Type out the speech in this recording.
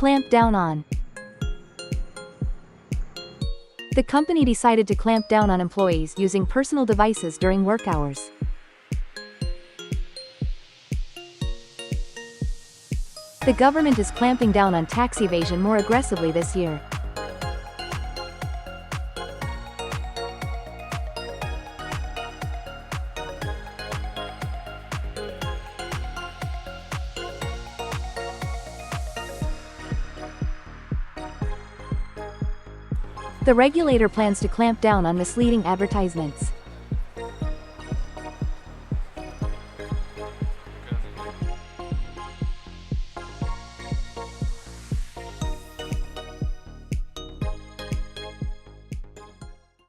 clamp down on. The company decided to clamp down on employees using personal devices during work hours. The government is clamping down on tax evasion more aggressively this year. The regulator plans to clamp down on misleading advertisements.